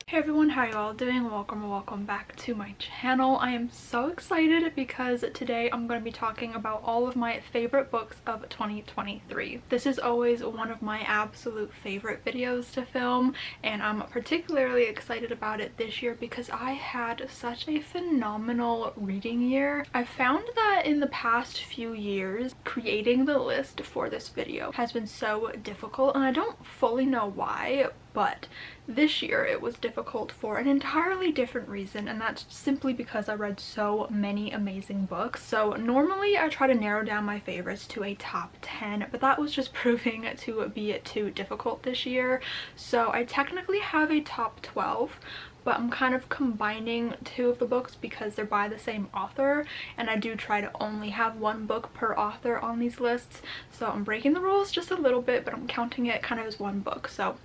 Hey everyone, how you all doing? Welcome back to my channel. I am so excited because today I'm going to be talking about all of my favorite books of 2023. This is always one of my absolute favorite videos to film, and I'm particularly excited about it this year because I had such a phenomenal reading year. I found that in the past few years, creating the list for this video has been so difficult, and I don't fully know why, but this year it was difficult for an entirely different reason, and that's simply because I read so many amazing books. So normally I try to narrow down my favorites to a top 10, but that was just proving to be too difficult this year. So I technically have a top 12, but I'm kind of combining two of the books because they're by the same author, and I do try to only have one book per author on these lists. So I'm breaking the rules just a little bit, but I'm counting it kind of as one book. So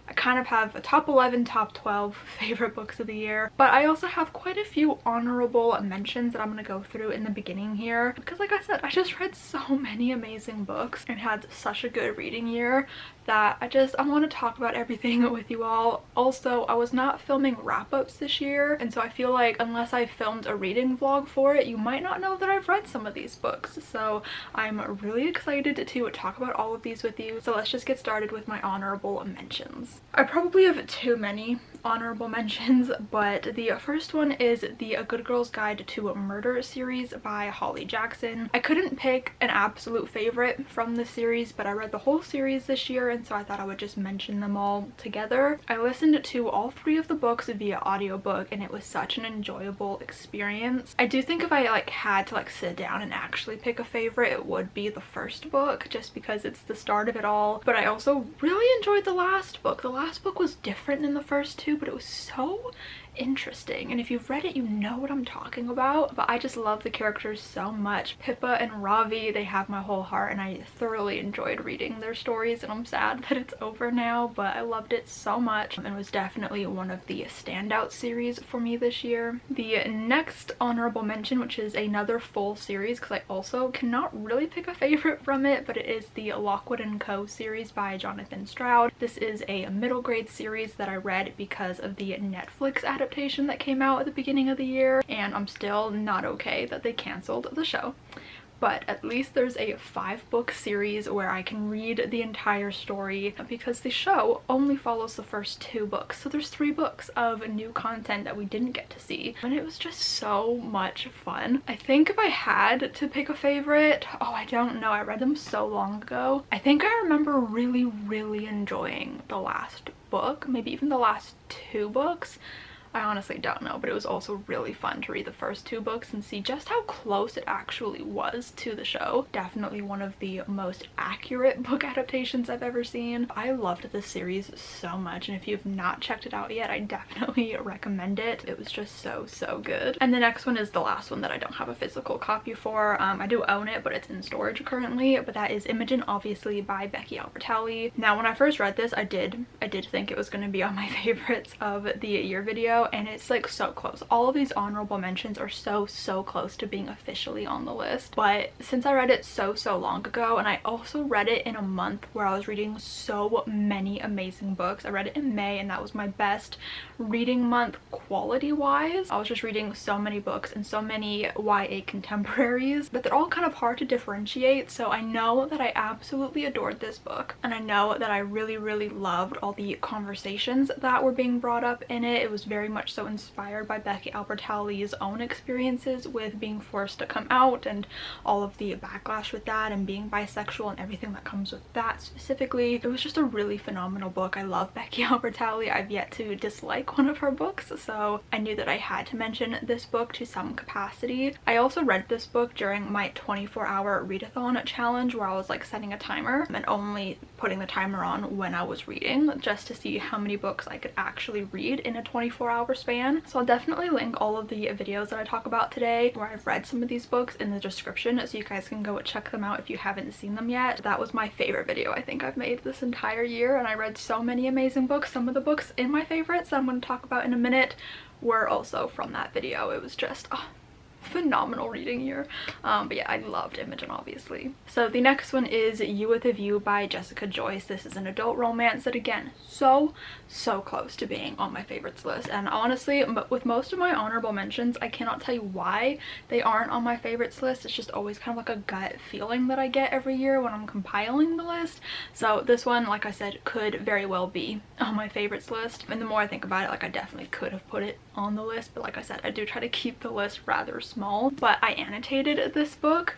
I kind of have a top 11, top 12 favorite books of the year, but I also have quite a few honorable mentions that I'm going to go through in the beginning here because, like I said, I just read so many amazing books and had such a good reading year that I want to talk about everything with you all. Also, I was not filming wrap-ups this year, and so I feel like unless I filmed a reading vlog for it, you might not know that I've read some of these books. So I'm really excited to talk about all of these with you. So let's just get started with my honorable mentions. I probably have too many honorable mentions, but the first one is the A Good Girl's Guide to Murder series by Holly Jackson. I couldn't pick an absolute favorite from the series, but I read the whole series this year, and so I thought I would just mention them all together. I listened to all three of the books via audiobook, and it was such an enjoyable experience. I do think if I had to sit down and actually pick a favorite, it would be the first book, just because it's the start of it all. But I also really enjoyed the last book. The last book was different than the first two, but it was so interesting, and if you've read it, you know what I'm talking about. But I just love the characters so much. Pippa and Ravi, they have my whole heart, and I thoroughly enjoyed reading their stories, and I'm sad that it's over now, but I loved it so much, and it was definitely one of the standout series for me this year. The next honorable mention, which is another full series because I also cannot really pick a favorite from it, but it is the Lockwood & Co. series by Jonathan Stroud. This is a middle grade series that I read because of the Netflix adaptation that came out at the beginning of the year, and I'm still not okay that they canceled the show. But at least there's a 5-book series where I can read the entire story because the show only follows the first 2 books. So there's 3 books of new content that we didn't get to see, and it was just so much fun. I think if I had to pick a favorite, I don't know, I read them so long ago. I think I remember really enjoying the last book, maybe even the last 2 books. I honestly don't know, but it was also really fun to read the first 2 books and see just how close it actually was to the show. Definitely one of the most accurate book adaptations I've ever seen. I loved this series so much, and if you've not checked it out yet, I definitely recommend it. It was just so good. And the next one is the last one that I don't have a physical copy for. I do own it, but it's in storage currently, but that is Imogen, obviously, by Becky Albertalli. Now, when I first read this, I did think it was going to be on my favorites of the year video, and it's so close. All of these honorable mentions are so close to being officially on the list. But since I read it so long ago, and I also read it in a month where I was reading so many amazing books. I read it in May, and that was my best reading month quality wise. I was just reading so many books and so many YA contemporaries, but they're all kind of hard to differentiate. So I know that I absolutely adored this book, and I know that I really loved all the conversations that were being brought up in it. It was very much so inspired by Becky Albertalli's own experiences with being forced to come out and all of the backlash with that, and being bisexual and everything that comes with that specifically. It was just a really phenomenal book. I love Becky Albertalli. I've yet to dislike one of her books, so I knew that I had to mention this book to some capacity. I also read this book during my 24-hour readathon challenge, where I was setting a timer and only putting the timer on when I was reading, just to see how many books I could actually read in a 24-hour span. So I'll definitely link all of the videos that I talk about today where I've read some of these books in the description, so you guys can go check them out if you haven't seen them yet. That was my favorite video I think I've made this entire year, and I read so many amazing books. Some of the books in my favorites that I'm going to talk about in a minute were also from that video. It was just phenomenal reading year. But yeah, I loved Imogen, obviously. So the next one is You With a View by Jessica Joyce. This is an adult romance that, again, so close to being on my favorites list. And honestly, with most of my honorable mentions, I cannot tell you why they aren't on my favorites list. It's just always kind of like a gut feeling that I get every year when I'm compiling the list. So this one, like I said, could very well be on my favorites list. And the more I think about it, like, I definitely could have put it on the list, but like I said, I do try to keep the list rather small. But I annotated this book,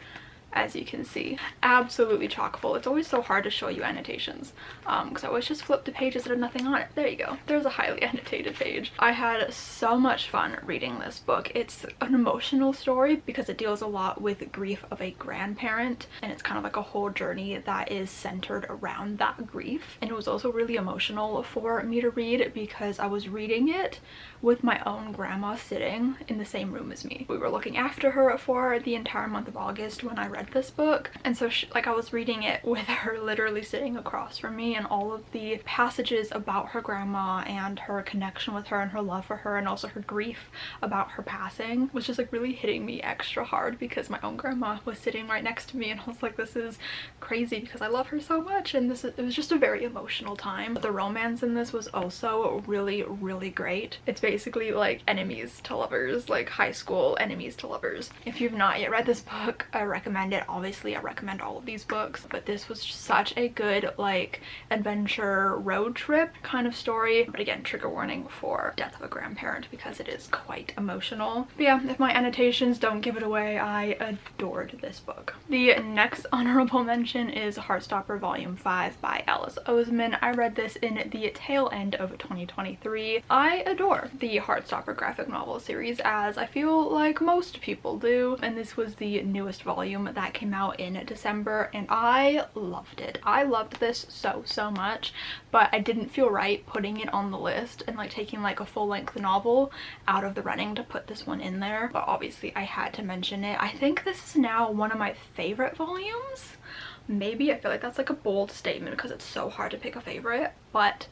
as you can see, absolutely chock full. It's always so hard to show you annotations because I always just flip to pages that have nothing on it. There you go, there's a highly annotated page. I had so much fun reading this book. It's an emotional story because it deals a lot with grief of a grandparent, and it's kind of like a whole journey that is centered around that grief. And it was also really emotional for me to read because I was reading it with my own grandma sitting in the same room as me. We were looking after her for the entire month of August when I read this book, and so I was reading it with her literally sitting across from me, and all of the passages about her grandma and her connection with her and her love for her and also her grief about her passing was just like really hitting me extra hard because my own grandma was sitting right next to me, and I was like, this is crazy because I love her so much. And it was just a very emotional time. But the romance in this was also really great. It's basically like enemies to lovers, like high school enemies to lovers. If you've not yet read this book, I recommend it. Obviously I recommend all of these books, but this was such a good like adventure road trip kind of story. But again, trigger warning for death of a grandparent because it is quite emotional. But yeah, if my annotations don't give it away, I adored this book. The next honorable mention is Heartstopper Volume 5 by Alice Oseman. I read this in the tail end of 2023. I adore the Heartstopper graphic novel series, as I feel like most people do, and this was the newest volume that came out in December, and I loved it. I loved this so much, but I didn't feel right putting it on the list and like taking like a full-length novel out of the running to put this one in there. But obviously I had to mention it. I think this is now one of my favorite volumes. Maybe. I feel like that's like a bold statement because it's so hard to pick a favorite, but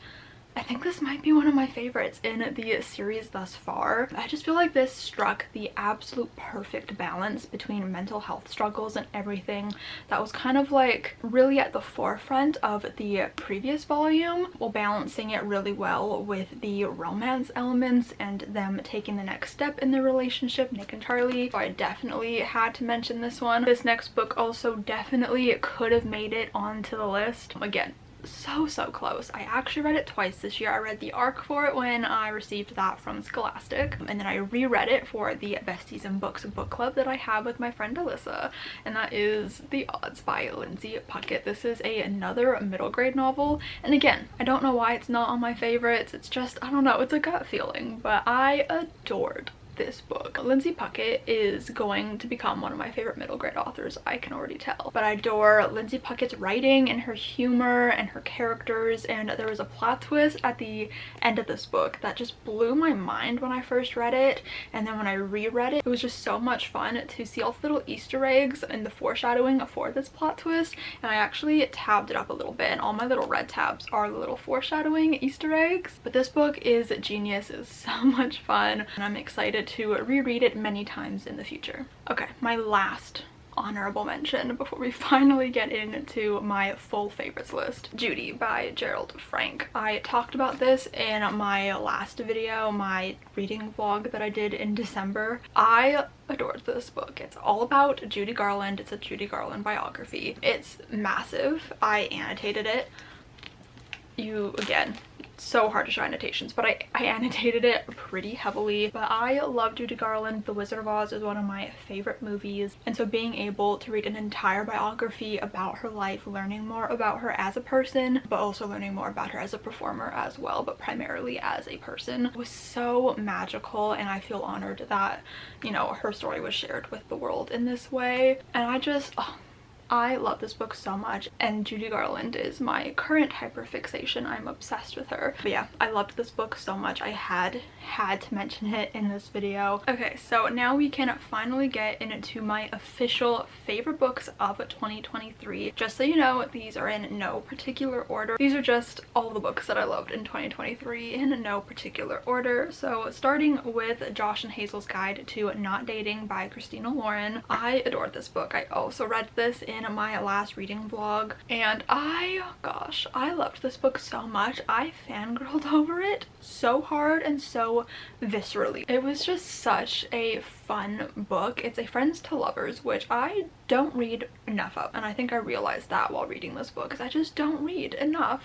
I think this might be one of my favorites in the series thus far. I just feel like this struck the absolute perfect balance between mental health struggles and everything that was kind of like really at the forefront of the previous volume, while balancing it really well with the romance elements and them taking the next step in their relationship, Nick and Charlie. So I definitely had to mention this one. This next book also definitely could have made it onto the list. Again, so close. I actually read it twice this year. I read the ARC for it when I received that from Scholastic, and then I reread it for the Besties in Books book club that I have with my friend Alyssa, and that is The Odds by Lindsay Puckett. This is another middle grade novel, and again, I don't know why it's not on my favorites. It's just, I don't know, it's a gut feeling, but I adored this book. Lindsay Puckett is going to become one of my favorite middle grade authors, I can already tell. But I adore Lindsay Puckett's writing and her humor and her characters, and there was a plot twist at the end of this book that just blew my mind when I first read it, and then when I reread it, it was just so much fun to see all the little Easter eggs and the foreshadowing for this plot twist. And I actually tabbed it up a little bit, and all my little red tabs are the little foreshadowing Easter eggs. But this book is genius. It's so much fun, and I'm excited to reread it many times in the future. Okay, my last honorable mention before we finally get into my full favorites list. Judy by Gerald Frank. I talked about this in my last video, my reading vlog that I did in December. I adored this book. It's all about Judy Garland. It's a Judy Garland biography. It's massive. I annotated it. Again, so hard to show annotations, but I annotated it pretty heavily. But I love Judy Garland. The Wizard of Oz is one of my favorite movies, and so being able to read an entire biography about her life, learning more about her as a person, but also learning more about her as a performer as well, but primarily as a person, was so magical. And I feel honored that, you know, her story was shared with the world in this way. And I just, I love this book so much, and Judy Garland is my current hyperfixation. I'm obsessed with her. But yeah, I loved this book so much. I had to mention it in this video. Okay, so now we can finally get into my official favorite books of 2023. Just so you know, these are in no particular order. These are just all the books that I loved in 2023 in no particular order. So starting with Josh and Hazel's Guide to Not Dating by Christina Lauren. I adored this book. I also read this in my last reading vlog, and I loved this book so much. I fangirled over it so hard and so viscerally. It was just such a fun book. It's a friends to lovers, which I don't read enough of, and I think I realized that while reading this book, because I just don't read enough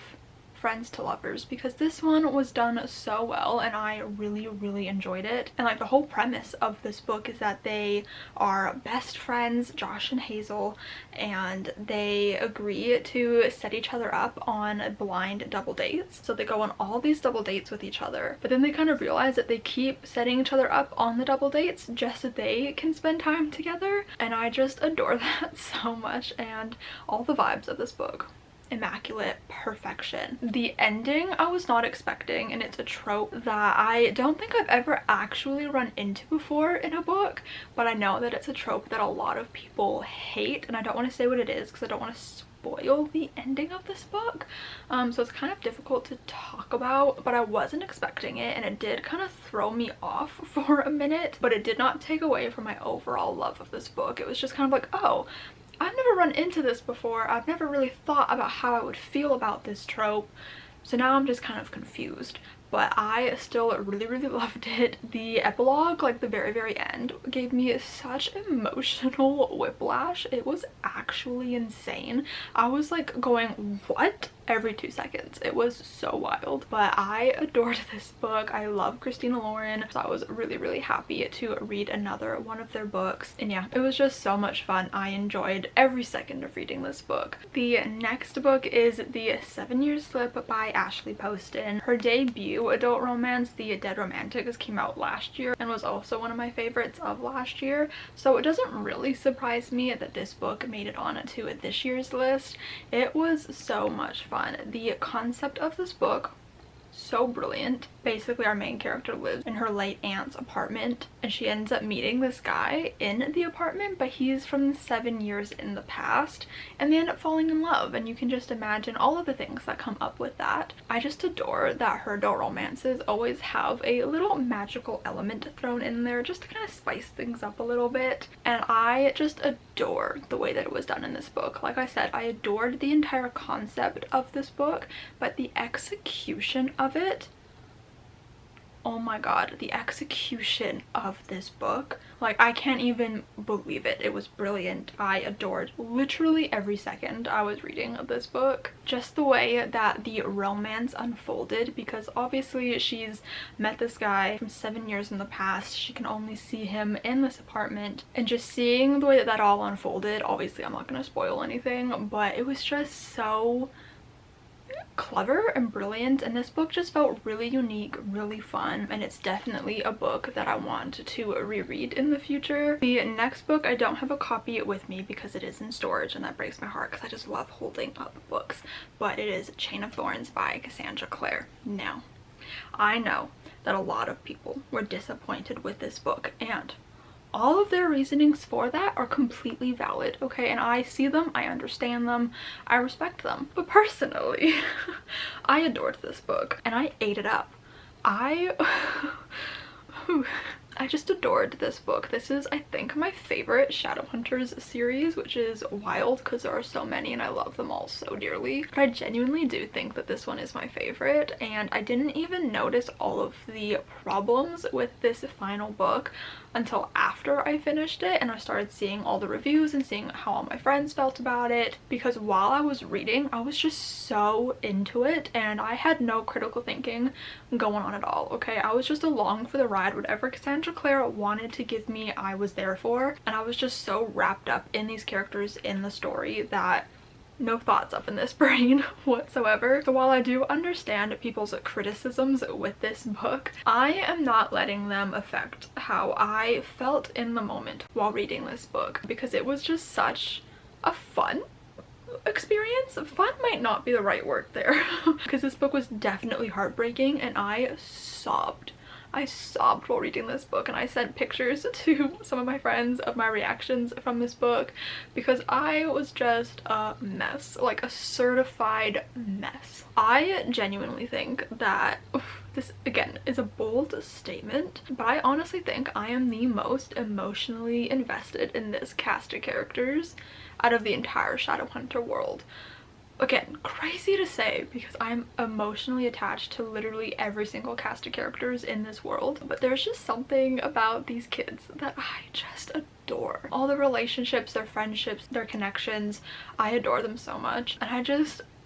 friends to lovers, because this one was done so well and I really enjoyed it. And like the whole premise of this book is that they are best friends, Josh and Hazel, and they agree to set each other up on blind double dates. So they go on all these double dates with each other, but then they kind of realize that they keep setting each other up on the double dates just so they can spend time together, and I just adore that so much. And all the vibes of this book, immaculate perfection. The ending I was not expecting, and it's a trope that I don't think I've ever actually run into before in a book, but I know that it's a trope that a lot of people hate, and I don't want to say what it is because I don't want to spoil the ending of this book, so it's kind of difficult to talk about, but I wasn't expecting it, and it did kind of throw me off for a minute, but it did not take away from my overall love of this book. It was just kind of like, oh, I've never run into this before. I've never really thought about how I would feel about this trope. So now I'm just kind of confused. But I still really loved it. The epilogue, like the very end, gave me such emotional whiplash. It was actually insane. I was like going, what? Every 2 seconds. It was so wild. But I adored this book. I love Christina Lauren, so I was really happy to read another one of their books. And yeah, it was just so much fun. I enjoyed every second of reading this book. The next book is The 7 Year Slip by Ashley Poston. Her debut adult romance, The Dead Romantics, came out last year and was also one of my favorites of last year, so it doesn't really surprise me that this book made it on to this year's list. It was so much fun. The concept of this book, so brilliant. Basically, our main character lives in her late aunt's apartment, and she ends up meeting this guy in the apartment, but he's from 7 years in the past, and they end up falling in love, and you can just imagine all of the things that come up with that. I just adore that her adult romances always have a little magical element thrown in there just to kind of spice things up a little bit, and I just adore the way that it was done in this book. Like I said, I adored the entire concept of this book, but the execution of it, oh my god, the execution of this book, like I can't even believe it. It was brilliant. I adored literally every second I was reading this book. Just the way that the romance unfolded, because obviously she's met this guy from 7 years in the past. She can only see him in this apartment, and just seeing the way that that all unfolded, obviously I'm not going to spoil anything, but it was just so clever and brilliant, and this book just felt really unique, really fun, and it's definitely a book that I want to reread in the future. The next book, I don't have a copy with me because it is in storage, and that breaks my heart because I just love holding up books, but it is Chain of Thorns by Cassandra Clare. Now, I know that a lot of people were disappointed with this book, and all of their reasonings for that are completely valid, okay? And I see them, I understand them, I respect them. But personally, I adored this book and I ate it up. I just adored this book. This is, I think, my favorite Shadowhunters series, which is wild because there are so many and I love them all so dearly. But I genuinely do think that this one is my favorite, and I didn't even notice all of the problems with this final book until after I finished it and I started seeing all the reviews and seeing how all my friends felt about it, because while I was reading I was just so into it and I had no critical thinking going on at all, okay? I was just along for the ride. Whatever Cassandra Clare wanted to give me, I was there for, and I was just so wrapped up in these characters in the story that no thoughts up in this brain whatsoever. So while I do understand people's criticisms with this book, I am not letting them affect how I felt in the moment while reading this book, because it was just such a fun experience. Fun might not be the right word there because this book was definitely heartbreaking and I sobbed while reading this book, and I sent pictures to some of my friends of my reactions from this book because I was just a mess, like a certified mess. I genuinely think that this, again, is a bold statement, but I honestly think I am the most emotionally invested in this cast of characters out of the entire Shadowhunter world. Again, crazy to say because I'm emotionally attached to literally every single cast of characters in this world, but there's just something about these kids that I just adore. All the relationships, their friendships, their connections, I adore them so much, and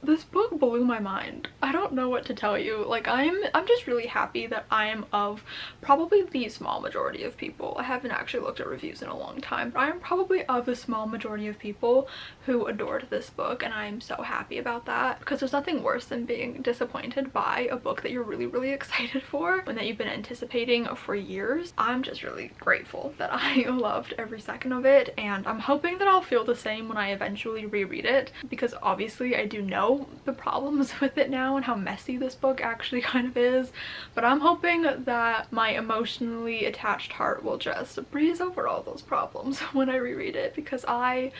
this book blew my mind. I don't know what to tell you. Like, I'm just really happy that I am of probably the small majority of people. I haven't actually looked at reviews in a long time, but I am probably of a small majority of people who adored this book, and I'm so happy about that because there's nothing worse than being disappointed by a book that you're really excited for and that you've been anticipating for years. I'm just really grateful that I loved every second of it, and I'm hoping that I'll feel the same when I eventually reread it because obviously I do know the problems with it now and how messy this book actually kind of is, but I'm hoping that my emotionally attached heart will just breeze over all those problems when I reread it because I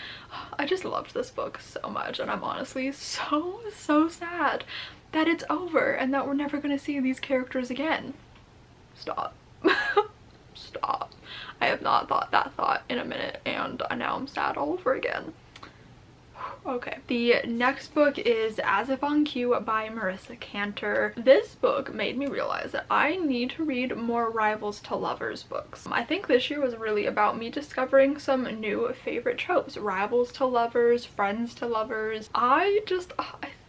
just loved this book so much, and I'm honestly so sad that it's over and that we're never gonna see these characters again. Stop. Stop. I have not thought that thought in a minute, and now I'm sad all over again. Okay, the next book is As If on Cue by Marissa Cantor. This book made me realize that I need to read more Rivals to Lovers books. I think this year was really about me discovering some new favorite tropes. Rivals to lovers, friends to lovers. I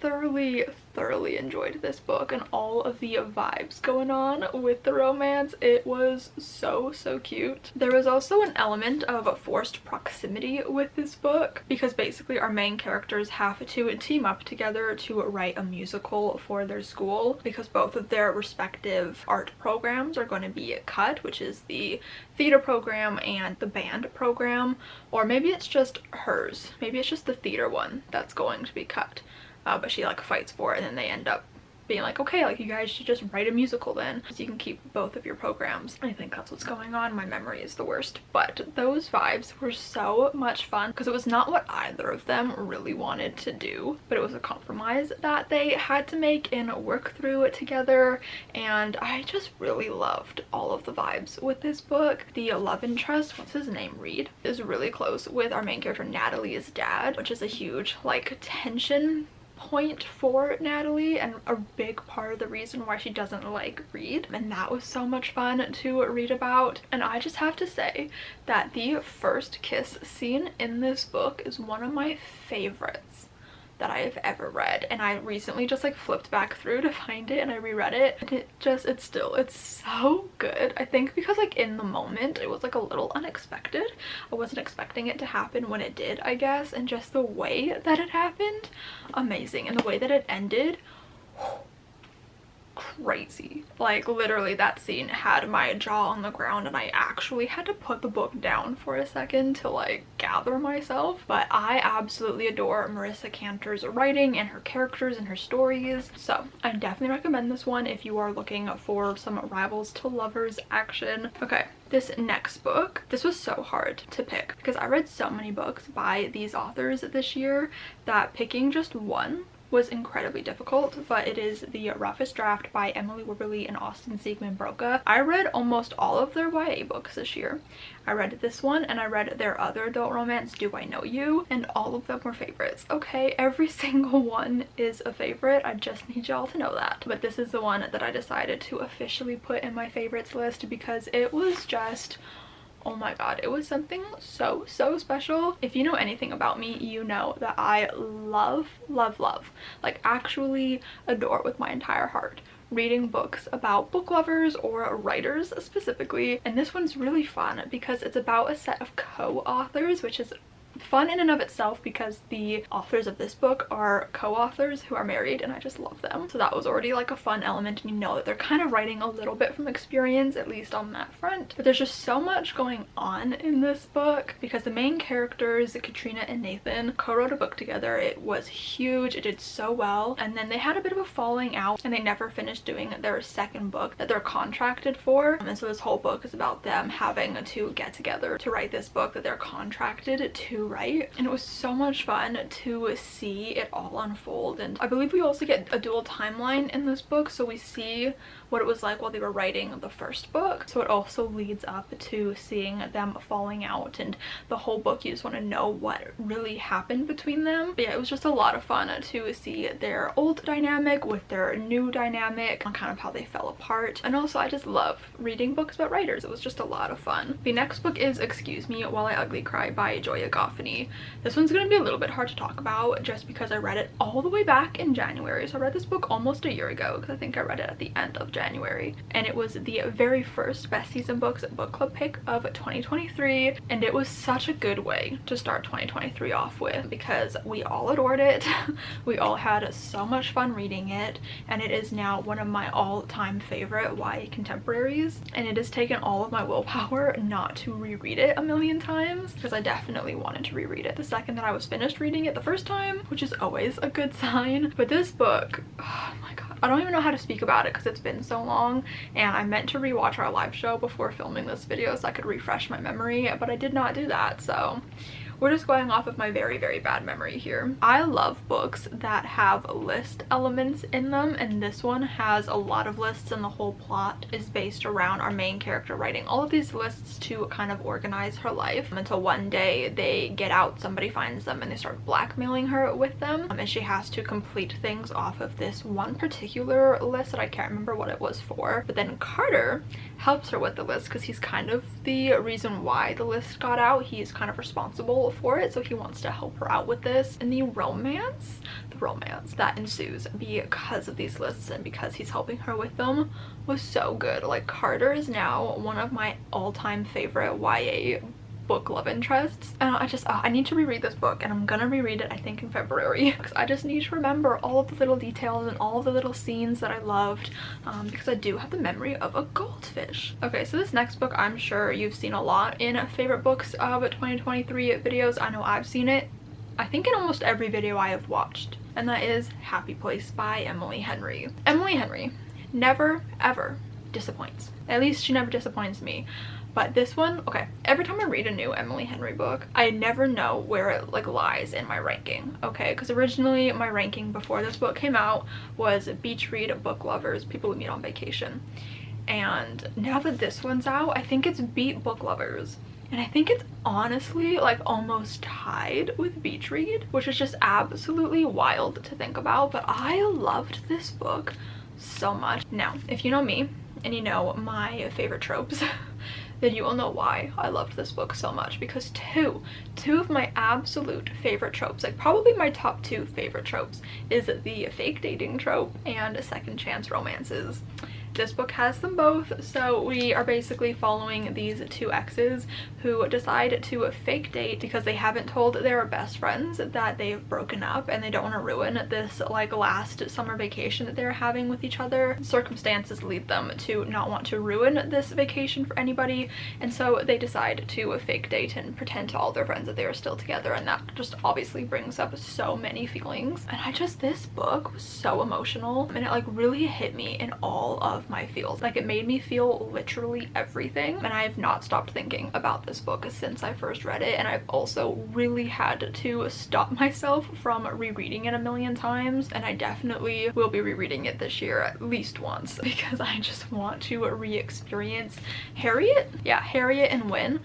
thoroughly enjoyed this book and all of the vibes going on with the romance. It was so cute. There was also an element of forced proximity with this book because basically our main characters have to team up together to write a musical for their school because both of their respective art programs are going to be cut, which is the theater program and the band program, or maybe it's just hers. Maybe it's just the theater one that's going to be cut. But she like fights for it, and then they end up being like, okay, like you guys should just write a musical then so you can keep both of your programs. I think that's what's going on. My memory is the worst, but those vibes were so much fun because it was not what either of them really wanted to do, but it was a compromise that they had to make and work through it together, and I just really loved all of the vibes with this book. The love interest, what's his name, Reed, is really close with our main character Natalie's dad, which is a huge like tension point for Natalie and a big part of the reason why she doesn't like Reed, and that was so much fun to read about. And I just have to say that the first kiss scene in this book is one of my favorites that I have ever read, and I recently just like flipped back through to find it and I reread it, and it's so good. I think because like in the moment it was like a little unexpected. I wasn't expecting it to happen when it did, I guess, and just the way that it happened, amazing. And the way that it ended, crazy. Like literally that scene had my jaw on the ground and I actually had to put the book down for a second to like gather myself. But I absolutely adore Marissa Cantor's writing and her characters and her stories, so I definitely recommend this one if you are looking for some Rivals to Lovers action. Okay, this next book, this was so hard to pick because I read so many books by these authors this year that picking just one was incredibly difficult, but it is The Roughest Draft by Emily Wibberley and Austin Siegman Broca. I read almost all of their YA books this year. I read this one and I read their other adult romance, Do I Know You, and all of them were favorites. Okay, every single one is a favorite. I just need y'all to know that. But this is the one that I decided to officially put in my favorites list because it was just, oh my god, it was something so special. If you know anything about me, you know that I love, like actually adore with my entire heart reading books about book lovers or writers specifically, and this one's really fun because it's about a set of co-authors, which is fun in and of itself because the authors of this book are co-authors who are married, and I just love them. So that was already like a fun element, and you know that they're kind of writing a little bit from experience, at least on that front. But there's just so much going on in this book because the main characters, Katrina and Nathan, co-wrote a book together. It was huge. It did so well, and then they had a bit of a falling out and they never finished doing their second book that they're contracted for. And so this whole book is about them having to get together to write this book that they're contracted to write, and it was so much fun to see it all unfold. And I believe we also get a dual timeline in this book, so we see what it was like while they were writing the first book, so it also leads up to seeing them falling out, and the whole book you just want to know what really happened between them. But yeah, it was just a lot of fun to see their old dynamic with their new dynamic and kind of how they fell apart. And also I just love reading books about writers. It was just a lot of fun. The next book is Excuse Me While I Ugly Cry by Joya Goffany. This one's gonna be a little bit hard to talk about just because I read it all the way back in January. So I read this book almost a year ago because I think I read it at the end of January, and it was the very first Best Season Books book club pick of 2023, and it was such a good way to start 2023 off with because we all adored it. We all had so much fun reading it, and it is now one of my all-time favorite YA contemporaries, and it has taken all of my willpower not to reread it a million times because I definitely wanted to reread it the second that I was finished reading it the first time, which is always a good sign. But this book, oh my god, I don't even know how to speak about it because it's been so long, and I meant to rewatch our live show before filming this video so I could refresh my memory, but I did not do that, so we're just going off of my very, very bad memory here. I love books that have list elements in them, and this one has a lot of lists, and the whole plot is based around our main character writing all of these lists to kind of organize her life until one day they get out, somebody finds them, and they start blackmailing her with them, and she has to complete things off of this one particular list that I can't remember what it was for. But then Carter helps her with the list because he's kind of the reason why the list got out. He's kind of responsible for it, so he wants to help her out with this. And the romance that ensues because of these lists and because he's helping her with them was so good. Like, Carter is now one of my all-time favorite YA book love interests, and I need to reread this book, and I'm gonna reread it I think in February because I just need to remember all of the little details and all of the little scenes that I loved, because I do have the memory of a goldfish. Okay, so this next book I'm sure you've seen a lot in favorite books of 2023 videos. I know I've seen it I think in almost every video I have watched, and that is Happy Place by Emily Henry. Emily Henry never ever disappoints. At least she never disappoints me. But this one, okay, every time I read a new Emily Henry book, I never know where it like lies in my ranking, okay? Because originally my ranking before this book came out was beach read, book lovers, people we meet on vacation. And now that this one's out, I think it's beat book lovers. And I think it's honestly like almost tied with beach read, which is just absolutely wild to think about. But I loved this book so much. Now, if you know me and you know my favorite tropes, then you will know why I loved this book so much, because two of my absolute favorite tropes, like probably my top two favorite tropes, is the fake dating trope and second chance romances. This book has them both, so we are basically following these two exes who decide to fake date because they haven't told their best friends that they've broken up, and they don't want to ruin this like last summer vacation that they're having with each other. Circumstances lead them to not want to ruin this vacation for anybody, and so they decide to fake date and pretend to all their friends that they are still together, and that just obviously brings up so many feelings. And this book was so emotional, and it like really hit me in all of my feels. Like, it made me feel literally everything, and I have not stopped thinking about this book since I first read it. And I've also really had to stop myself from rereading it a million times, and I definitely will be rereading it this year at least once because I just want to re-experience Harriet. Yeah, Harriet and Wynne.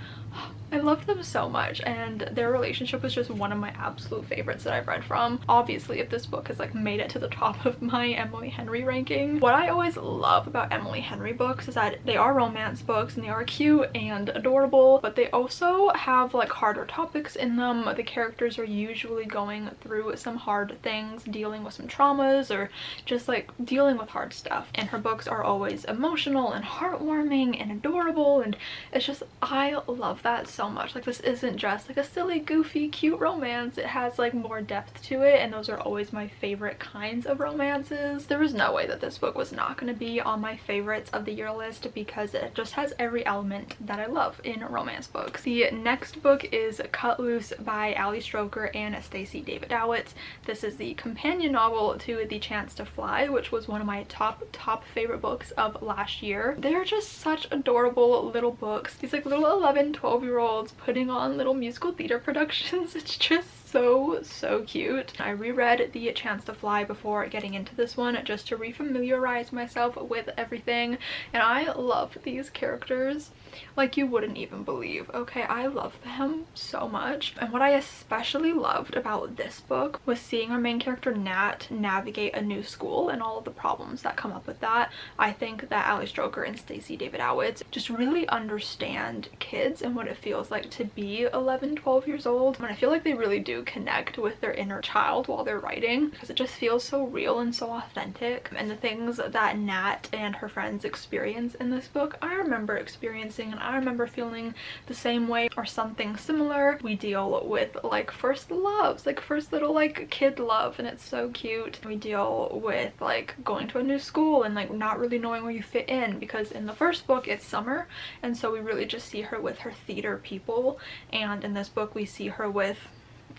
I loved them so much, and their relationship was just one of my absolute favorites that I've read from. Obviously, if this book has like made it to the top of my Emily Henry ranking. What I always love about Emily Henry books is that they are romance books and they are cute and adorable, but they also have like harder topics in them. The characters are usually going through some hard things, dealing with some traumas, or just like dealing with hard stuff. And her books are always emotional and heartwarming and adorable, and it's just, I love that so much. Like, this isn't just like a silly, goofy, cute romance. It has like more depth to it, and those are always my favorite kinds of romances. There was no way that this book was not going to be on my favorites of the year list because it just has every element that I love in romance books. The next book is Cut Loose by Ali Stroker and Stacey David Dowitz. This is the companion novel to The Chance to Fly, which was one of my top favorite books of last year. They're just such adorable little books. These like little 11-12-year-olds putting on little musical theater productions. It's just so cute. I reread The Chance to Fly before getting into this one just to refamiliarize myself with everything, and I love these characters like you wouldn't even believe. Okay, I love them so much. And what I especially loved about this book was seeing our main character Nat navigate a new school and all of the problems that come up with that. I think that Ali Stroker and Stacey David Dowitz just really understand kids and what it feels like to be 11-12 years old, and I feel like they really do connect with their inner child while they're writing because it just feels so real and so authentic. And the things that Nat and her friends experience in this book, I remember experiencing, and I remember feeling the same way or something similar. We deal with like first loves, like first little like kid love, and it's so cute. We deal with like going to a new school and like not really knowing where you fit in, because in the first book it's summer, and so we really just see her with her theater people, and in this book we see her with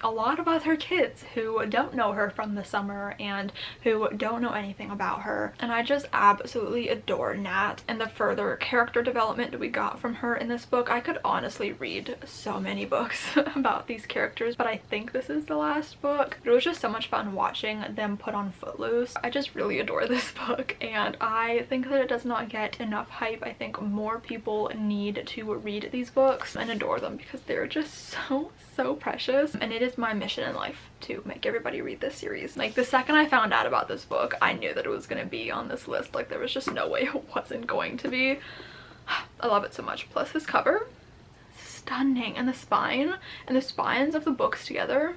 a lot of other kids who don't know her from the summer and who don't know anything about her. And I just absolutely adore Nat and the further character development we got from her in this book. I could honestly read so many books about these characters, but I think this is the last book. It was just so much fun watching them put on Footloose. I just really adore this book, and I think that it does not get enough hype. I think more people need to read these books and adore them because they're just so precious, and it is my mission in life to make everybody read this series. Like, the second I found out about this book, I knew that it was going to be on this list. Like, there was just no way it wasn't going to be. I love it so much. Plus this cover, stunning, and the spine and the spines of the books together.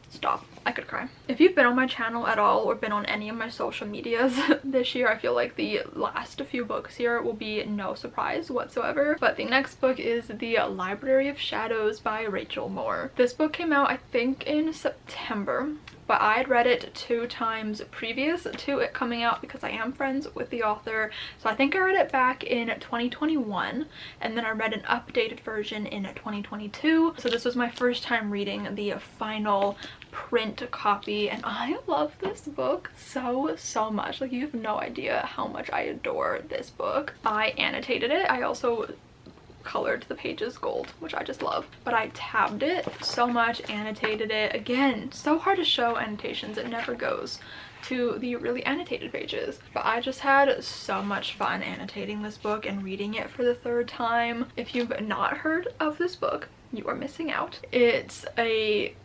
Stop. I could cry. If you've been on my channel at all or been on any of my social medias this year, I feel like the last few books here will be no surprise whatsoever. But the next book is The Library of Shadows by Rachel Moore. This book came out, I think, in September, but I had read it 2 times previous to it coming out because I am friends with the author. So I think I read it back in 2021, and then I read an updated version in 2022. So this was my first time reading the final print copy, and I love this book so much. Like, you have no idea how much I adore this book. I annotated it. I also colored the pages gold, which I just love, but I tabbed it so much, annotated it. Again, so hard to show annotations, it never goes to the really annotated pages, but I just had so much fun annotating this book and reading it for the 3rd time. If you've not heard of this book, you are missing out. It's a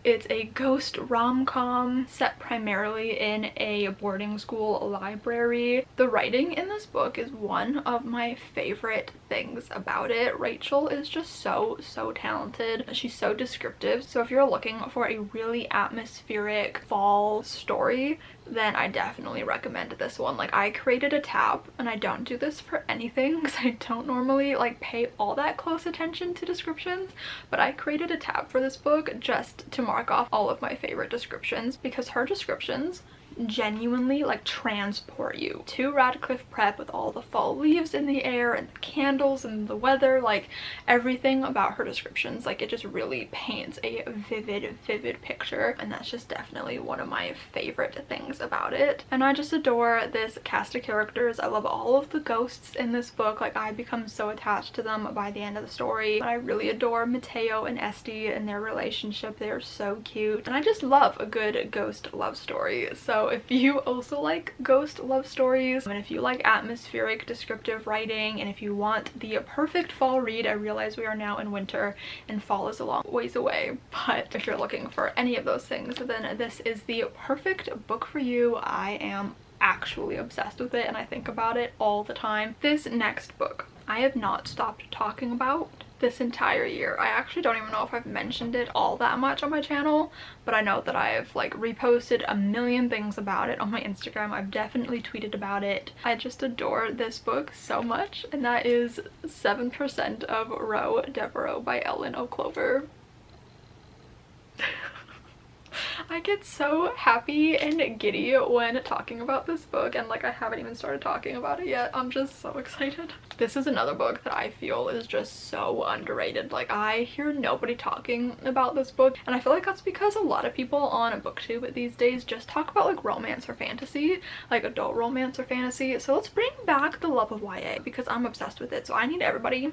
ghost rom-com set primarily in a boarding school library. The writing in this book is one of my favorite things about it. Rachel is just so talented. She's so descriptive. So if you're looking for a really atmospheric fall story, then I definitely recommend this one. Like, I created a tab, and I don't do this for anything because I don't normally like pay all that close attention to descriptions, but I created a tab for this book just to mark off all of my favorite descriptions, because her descriptions genuinely like transport you to Radcliffe Prep with all the fall leaves in the air and the candles and the weather. Like, everything about her descriptions, like, it just really paints a vivid picture, and that's just definitely one of my favorite things about it. And I just adore this cast of characters. I love all of the ghosts in this book. Like, I become so attached to them by the end of the story. I really adore Mateo and Esty and their relationship. They're so cute, and I just love a good ghost love story. So if you also like ghost love stories, and if you like atmospheric descriptive writing, and if you want the perfect fall read, I realize we are now in winter and fall is a long ways away, but if you're looking for any of those things, then this is the perfect book for you. I am actually obsessed with it, and I think about it all the time. This next book I have not stopped talking about this entire year. I actually don't even know if I've mentioned it all that much on my channel, but I know that I've like reposted a million things about it on my Instagram. I've definitely tweeted about it. I just adore this book so much, and that is 7% of Row Devereaux by Ellen O'Clover. I get so happy and giddy when talking about this book, and like I haven't even started talking about it yet. I'm just so excited. This is another book that I feel is just so underrated. Like I hear nobody talking about this book, and I feel like that's because a lot of people on booktube these days just talk about like romance or fantasy, like adult romance or fantasy. So let's bring back the love of YA because I'm obsessed with it. So I need everybody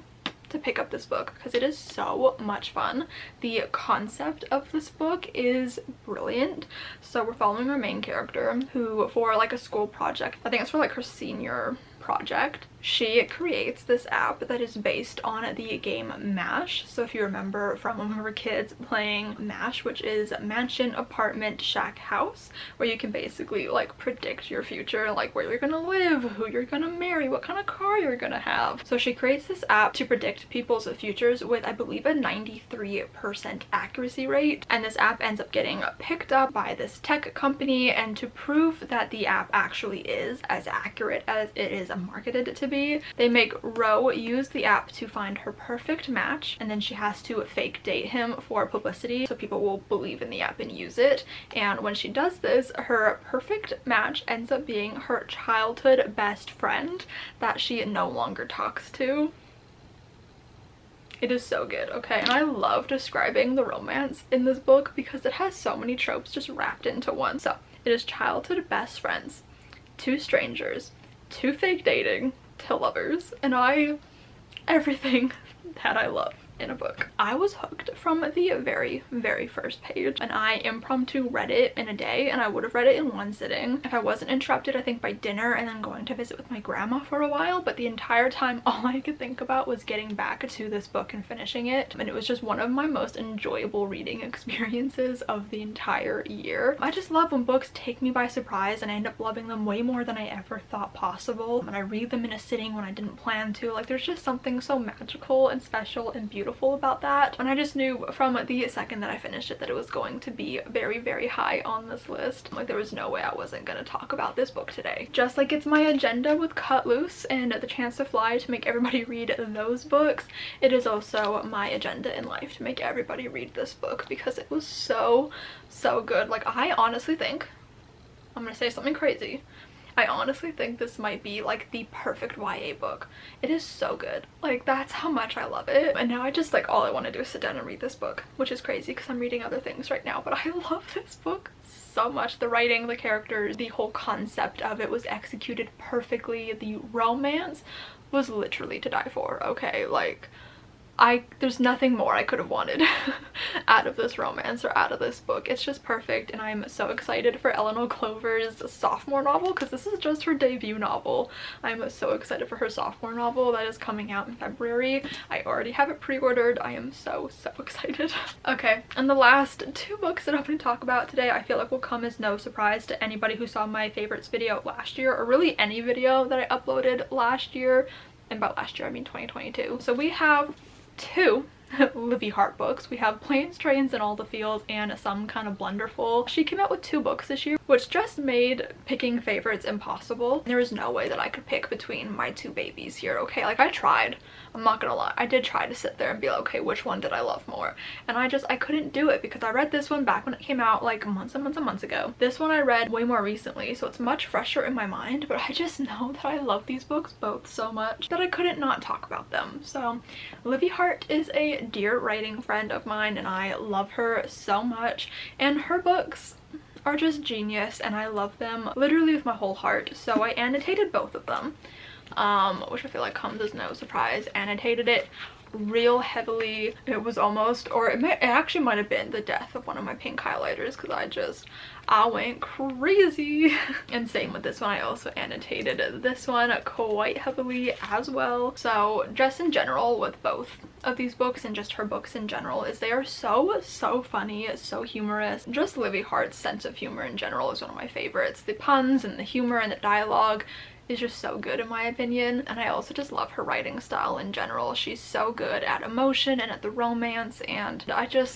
to pick up this book because it is so much fun. The concept of this book is brilliant. So we're following our main character who, for like a school project, I think it's for like her senior project, she creates this app that is based on the game MASH. So if you remember from when we were kids playing MASH, which is Mansion, Apartment, Shack, House, where you can basically like predict your future, like where you're gonna live, who you're gonna marry, what kind of car you're gonna have. So she creates this app to predict people's futures with, I believe, a 93% accuracy rate, and this app ends up getting picked up by this tech company, and to prove that the app actually is as accurate as it is marketed to be, they make Row use the app to find her perfect match, and then she has to fake date him for publicity so people will believe in the app and use it. And when she does this, her perfect match ends up being her childhood best friend that she no longer talks to. It is so good, okay? And I love describing the romance in this book because it has so many tropes just wrapped into one. So it is childhood best friends, two strangers, to fake dating, to lovers, and everything that I love in a book. I was hooked from the very first page, and I impromptu read it in a day, and I would have read it in one sitting if I wasn't interrupted, I think, by dinner and then going to visit with my grandma for a while. But the entire time all I could think about was getting back to this book and finishing it, and it was just one of my most enjoyable reading experiences of the entire year. I just love when books take me by surprise and I end up loving them way more than I ever thought possible, and I read them in a sitting when I didn't plan to. Like there's just something so magical and special and beautiful about that, and I just knew from the second that I finished it that it was going to be very high on this list. Like there was no way I wasn't going to talk about this book today. Just like it's my agenda with Cut Loose and The Chance to Fly to make everybody read those books, it is also my agenda in life to make everybody read this book because it was so good. Like I honestly think, I'm gonna say something crazy, I honestly think this might be like the perfect YA book. It is so good. Like that's how much I love it. And now I just like all I want to do is sit down and read this book, which is crazy because I'm reading other things right now, but I love this book so much. The writing, the characters, the whole concept of it was executed perfectly. The romance was literally to die for, okay? Like there's nothing more I could have wanted out of this romance or out of this book. It's just perfect, and I'm so excited for Ellen O'Clover's sophomore novel because this is just her debut novel. I'm so excited for her sophomore novel that is coming out in February. I already have it pre-ordered. I am so excited. Okay, and the last two books that I'm going to talk about today I feel like will come as no surprise to anybody who saw my favorites video last year, or really any video that I uploaded last year. And by last year I mean 2022. So we have two Livy Hart books. We have Planes, Trains, and All the Fields and Some Kind of Blunderful. She came out with two books this year, which just made picking favorites impossible. There was no way that I could pick between my two babies here, okay? Like I tried, I'm not gonna lie, I did try to sit there and be like, okay, which one did I love more? And I couldn't do it because I read this one back when it came out like months and months ago. This one I read way more recently, so it's much fresher in my mind, but I just know that I love these books both so much that I couldn't not talk about them. So Livy Hart is a dear writing friend of mine, and I love her so much, and her books are just genius, and I love them literally with my whole heart. So I annotated both of them, which I feel like comes as no surprise. Annotated it real heavily. It was almost, or it actually might have been the death of one of my pink highlighters because I went crazy. And same with this one, I also annotated this one quite heavily as well. So just in general with both of these books and just her books in general is they are so funny, so humorous. Just Livy Hart's sense of humor in general is one of my favorites. The puns and the humor and the dialogue is just so good in my opinion, and I also just love her writing style in general. She's so good at emotion and at the romance, and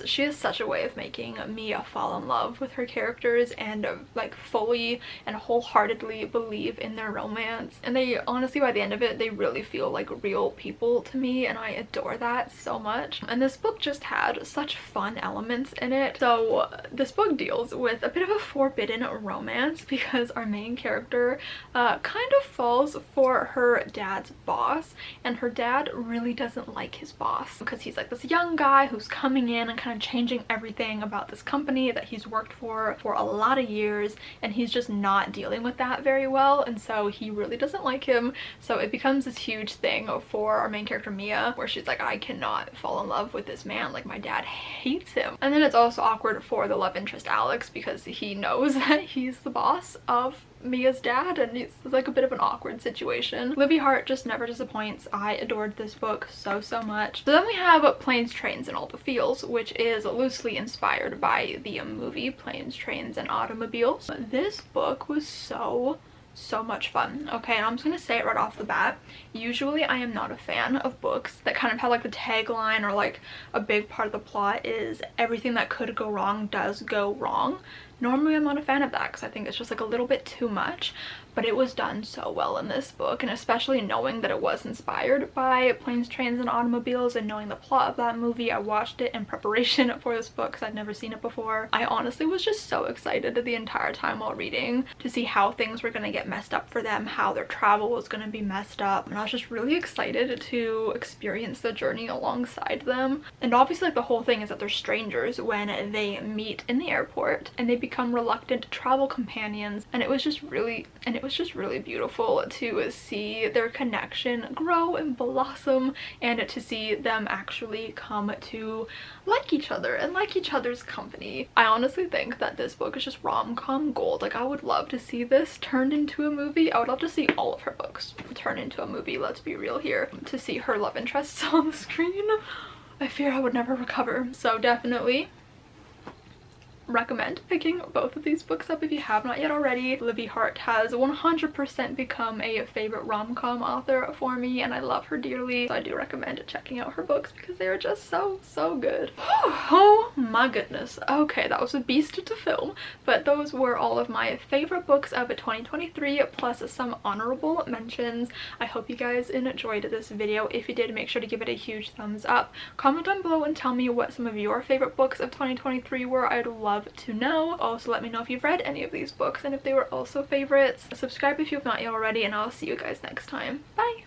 she has such a way of making me fall in love with her characters and like fully and wholeheartedly believe in their romance. And they honestly, by the end of it, they really feel like real people to me, and I adore that so much. And this book just had such fun elements in it. So this book deals with a bit of a forbidden romance because our main character kind of falls for her dad's boss, and her dad really doesn't like his boss because he's like this young guy who's coming in and kind of changing everything about this company that he's worked for a lot of years, and he's just not dealing with that very well, and so he really doesn't like him. So it becomes this huge thing for our main character Mia, where she's like, I cannot fall in love with this man, like my dad hates him. And then it's also awkward for the love interest Alex because he knows that he's the boss of Mia's dad, and it's like a bit of an awkward situation. Livy Hart just never disappoints. I adored this book so much. So then we have Planes, Trains, and All the Feels, which is loosely inspired by the movie Planes, Trains, and Automobiles. This book was so much fun. Okay, and I'm just gonna say it right off the bat. Usually I am not a fan of books that kind of have like the tagline or like a big part of the plot is everything that could go wrong does go wrong. Normally I'm not a fan of that because I think it's just like a little bit too much, but it was done so well in this book, and especially knowing that it was inspired by Planes, Trains, and Automobiles and knowing the plot of that movie. I watched it in preparation for this book because I'd never seen it before. I honestly was just so excited the entire time while reading to see how things were going to get messed up for them, how their travel was going to be messed up, and I was just really excited to experience the journey alongside them. And obviously like the whole thing is that they're strangers when they meet in the airport, and they become reluctant travel companions, and it was just really beautiful to see their connection grow and blossom, and to see them actually come to like each other and like each other's company. I honestly think that this book is just rom-com gold. Like I would love to see this turned into a movie. I would love to see all of her books turn into a movie, let's be real here. To see her love interests on the screen, I fear I would never recover. So definitely recommend picking both of these books up if you have not yet already. Livy Hart has 100% become a favorite rom-com author for me, and I love her dearly. So I do recommend checking out her books because they are just so good. Oh my goodness. Okay, that was a beast to film, but those were all of my favorite books of 2023 plus some honorable mentions. I hope you guys enjoyed this video. If you did, make sure to give it a huge thumbs up. Comment down below and tell me what some of your favorite books of 2023 were. I'd love to know. Also let me know if you've read any of these books and if they were also favorites. Subscribe if you have not yet already, and I'll see you guys next time. Bye!